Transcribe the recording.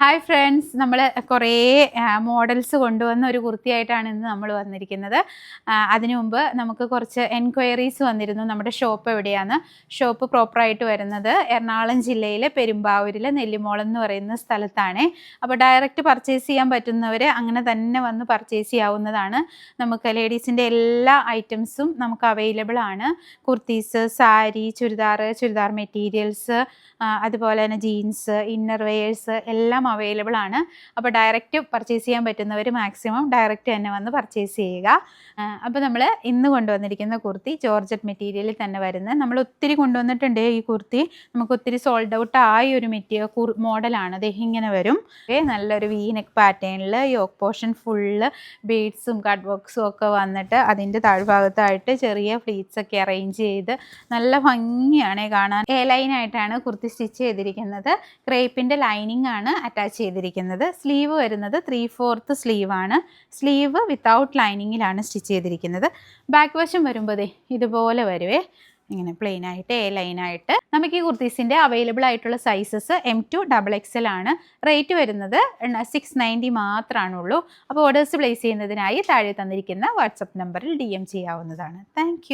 Hi friends, നമ്മൾ കുറേ models കൊണ്ടുവന്ന ഒരു കുർത്തിയായിട്ടാണ് ഇന്ന് നമ്മൾ വന്നിരിക്കുന്നത്. അതിനു മുമ്പ് നമുക്ക് കുറച്ച് എൻക്വയറീസ് വന്നിരുന്നു. നമ്മുടെ ഷോപ്പ് എവിടെയാണ്? ഷോപ്പ് പ്രോപ്പറായിട്ട് വരുന്നത് എറണാകുളം ജില്ലയിലെ പെരുമ്പാവൂരിലെ നെല്ലിമോളം എന്ന് പറയുന്ന സ്ഥലത്താണ്. അപ്പോൾ ഡയറക്റ്റ് പർച്ചേസ് ചെയ്യാൻ പറ്റുന്നവർ അങ്ങനെ തന്നെ വന്ന് പർച്ചേസ് ചെയ്യാവുന്നതാണ്. നമുക്ക് ലേഡീസിൻ്റെ എല്ലാ ഐറ്റംസും നമുക്ക് അവൈലബിൾ ആണ്. കുർത്തീസ്, സാരി, ചുരിദാർ മെറ്റീരിയൽസ്, അതുപോലെ തന്നെ ജീൻസ്, ഇന്നർ വെയേഴ്സ് എല്ലാം അവൈലബിൾ ആണ്. അപ്പോൾ ഡയറക്റ്റ് പർച്ചേസ് ചെയ്യാൻ പറ്റുന്നവർ മാക്സിമം ഡയറക്റ്റ് തന്നെ വന്ന് പർച്ചേസ് ചെയ്യുക. അപ്പോൾ നമ്മൾ ഇന്ന് കൊണ്ടുവന്നിരിക്കുന്ന കുർത്തി ജോർജറ്റ് മെറ്റീരിയലിൽ തന്നെ വരുന്നത്. നമ്മൾ ഒത്തിരി കൊണ്ടുവന്നിട്ടുണ്ട് ഈ കുർത്തി. നമുക്ക് ഒത്തിരി സോൾഡ് ഔട്ട് ആയ ഒരു മോഡലാണ്. അത് ഇങ്ങനെ വരും. നല്ലൊരു വി നെക്ക് പാറ്റേണിൽ യോക്ക് പോർഷൻ ഫുള്ള് ബീഡ്സും കട്ട് വർക്ക്സും ഒക്കെ വന്നിട്ട് അതിൻ്റെ താഴ്ഭാഗത്തായിട്ട് ചെറിയ ഫ്ലീറ്റ്സ് ഒക്കെ അറേഞ്ച് ചെയ്ത് നല്ല ഭംഗിയാണ് കാണാൻ. എ ലൈനായിട്ടാണ് കുർത്തി സ്റ്റിച്ച് ചെയ്തിരിക്കുന്നത്. ക്രേപ്പിൻ്റെ ലൈനിങ് ആണ് അറ്റാച്ച് ചെയ്തിരിക്കുന്നത്. സ്ലീവ് വരുന്നത് 3/4 സ്ലീവാണ്. സ്ലീവ് വിത്തൗട്ട് ലൈനിങ്ങിലാണ് സ്റ്റിച്ച് ചെയ്തിരിക്കുന്നത്. ബാക്ക് വശം വരുമ്പോൾ ഇതുപോലെ വരുവേ, ഇങ്ങനെ പ്ലെയിൻ ആയിട്ട് എ ലൈനായിട്ട്. നമുക്ക് ഈ കുർത്തീസിൻ്റെ അവൈലബിൾ ആയിട്ടുള്ള സൈസസ് M2 XXL ആണ്. റേറ്റ് വരുന്നത് 690 മാത്രമാണുള്ളൂ. അപ്പോൾ ഓർഡേഴ്സ് പ്ലേസ് ചെയ്യുന്നതിനായി താഴെ തന്നിരിക്കുന്ന വാട്സപ്പ് നമ്പറിൽ DM ചെയ്യാവുന്നതാണ്. താങ്ക്